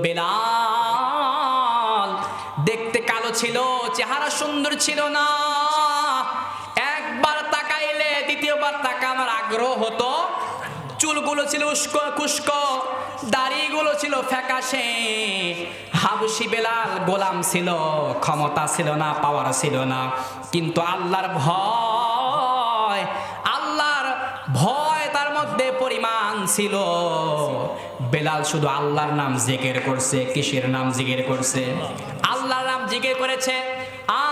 বেলাল দেখতে কালো ছিল, চেহারা সুন্দর ছিল না। একবার তাকাইলে দ্বিতীয়বার তাকানোর আগ্রহ হতো। চুলগুলো ছিল উস্কো খুস্কো, দাড়িগুলো ছিল ফ্যাকাশে। হাবশি বেলাল গোলাম ছিল, ক্ষমতা ছিল না, পাওয়ার ছিল না, কিন্তু আল্লাহর ভয় তার মধ্যে পরিমাণ ছিল। বেলাল শুধু আল্লাহর নাম জিকির করছে। কিসের নাম জিকির করছে? আল্লাহর নাম জিকির করেছে।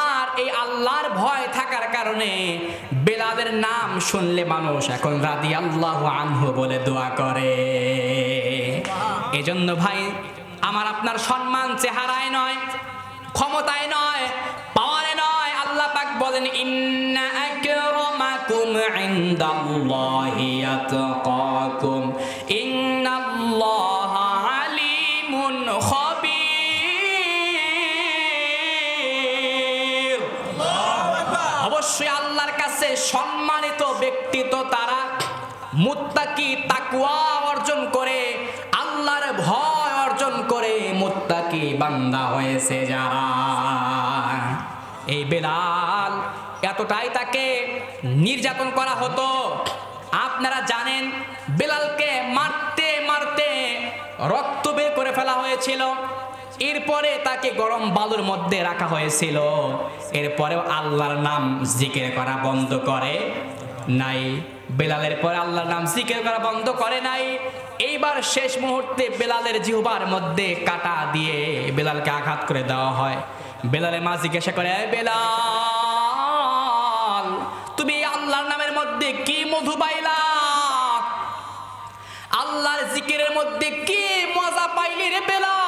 আর এই আল্লাহর ভয় থাকার কারণে বেলালের নাম শুনলে মানুষ এখন রাদিয়াল্লাহু আনহু বলে দোয়া করে। এজন্য ভাই আমার আপনার সম্মান চেহারায় নয়, ক্ষমতায় নয়, পাওয়ারে নয়। আল্লাহ পাক বলেন ইন্না আকরামাকুম ইনদাল্লাহি আতকাকুম ইন্নাল্লাহা আলিমুন খাবীর। অবশ্যই আল্লাহর কাছে সম্মানিত ব্যক্তি তো তারা মুত্তাকি, তাকওয়া অর্জন করে, আল্লাহর ভয় অর্জন করে মুত্তাকি বান্দা হয়েছে যারা। এই বেলাল এতটাই তাকে নির্যাতন করা হতো। আপনারা জানেন বেলালকে মারতে মারতে রক্ত বের করে ফেলা হয়েছিল। এরপরে তাকে গরম বালুর মধ্যে রাখা হয়েছিল। এরপরেও আল্লাহর নাম জিকির করা বন্ধ করে নাই। বেলালের পরে আল্লাহর নাম জিকির করা বন্ধ করে নাই। এইবার শেষ মুহূর্তে বেলালের জিহ্বার মধ্যে কাঁটা দিয়ে বেলালকে আঘাত করে দেওয়া হয়। বেলালের মা জিজ্ঞাসা করে, বেলাল তুমি আল্লাহর নামের মধ্যে কি মধু পাইলা? আল্লাহর জিকিরের মধ্যে কি মজা পাইলি রে বেলাল?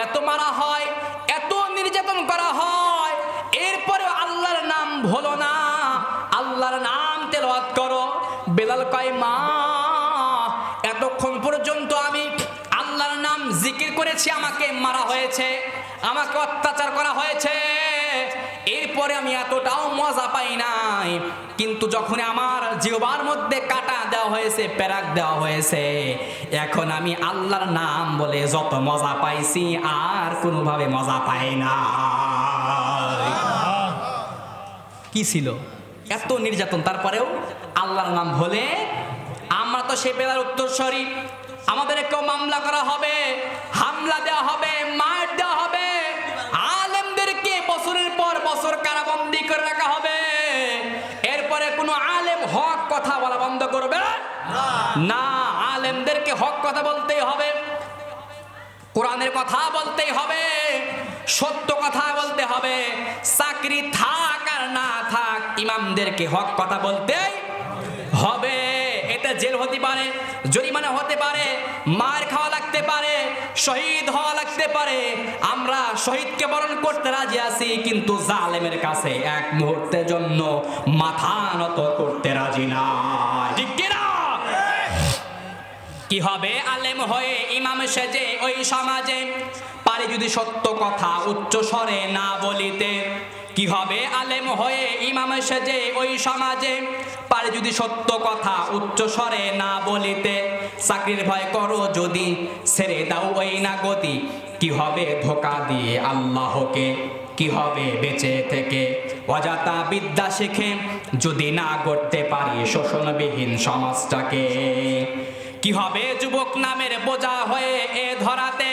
এত মারা হয়, এত নির্যাতন করা হয়, এরপরে আল্লাহর নাম ভুলো না, আল্লাহর নাম তেলাওয়াত করো। বেলাল কয়, মা এতক্ষণ পর্যন্ত আমি আল্লাহর নাম জিকির করেছি, আমাকে মারা হয়েছে, আমাকে অত্যাচার করা হয়েছে, এরপরে আমি এতটাও মজা পাই নাই। কিন্তু যখন আমার জিহ্বার মধ্যে কাটা দেওয়া হয়েছে, পেরাক দেওয়া হয়েছে, এখন আমি আল্লাহর নাম বলে যত মজা পাইছি আর কোনোভাবে মজা পাই না। কি ছিল এত নির্যাতন, তারপরেও আল্লাহর নাম বলে। আমরা তো সে বেলার উত্তরসূরি, আমাদের কেউ মামলা করা হবে, হামলা দেওয়া হবে, মার দেওয়া হবে, আলেমদেরকে বছরের পর বছর কারাবন্দী করে রাখা হবে। এরপরে কোনো আলেম হক কথা বলা বন্ধ করবে না। আলেমদেরকে হক কথা বলতেই হবে, কোরআনের কথা বলতেই হবে, সত্য কথা বলতে হবে। চাকরি থাক আর না থাক, ইমামদেরকে হক কথা বলতেই হবে। এতে জেল হতে পারে, জরিমানা হতে পারে, মার খাওয়া লাগতে পারে, শহীদ হওয়া লাগতে পারে। আমরা শহীদকে বরণ করতে রাজি আছি, কিন্তু জালেমের কাছে এক মুহূর্তের জন্য মাথা নত করতে রাজি না। ঠিক কিনা? কি হবে আলেম হয়ে ইমাম সেজে ওই সমাজে, পারে যদি সত্য কথা উচ্চ স্বরে না বলিতে? কি হবে আলেম হয়ে ইমাম সেজে ওই সমাজে, পারে যদি সত্য কথা উচ্চ স্বরে না বলিতে? চাকরির ভয় করো যদি, ছেড়ে দাও ওই না গতি। কি হবে ধোঁকা দিয়ে আল্লাহকে, কি হবে বেঁচে থেকে? অজাতা বিদ্যা শিখে যদি না গড়তে পারি শোষণবিহীন সমাজটাকে। কি হবে যুবক নামের বোঝা হয়ে এ ধরাতে,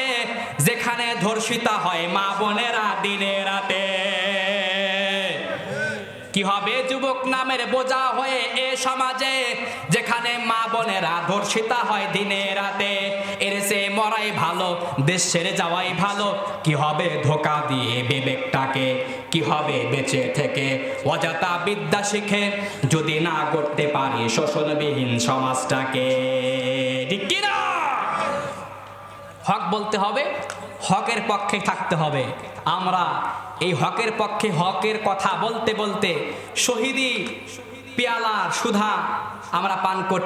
যেখানে ধর্ষিতা হয় মা বোনেরা দিনে রাতে? কি হবে যুবক নামের বোঝা হয়ে এ সমাজে, যেখানে মা বোনেরা ধর্ষিতা হয় দিনে রাতে? এর সে মরাই ভালো, দেশ ছেড়ে যাওয়াই ভালো। কি হবে ধোঁকা দিয়ে বিবেকটাকে, কি হবে বেঁচে থেকে? অজাতা বিদ্যা শিখে যদি না গড়তে পারি শোষণবিহীন সমাজটাকে। ঠিক কিনা? হক বলতে হবে, হকের পক্ষে থাকতে হবে। আমরা এই হকের পক্ষে, হকের কথা বলতে বলতে শহীদি পেয়ালার সুধা আমরা পান করতে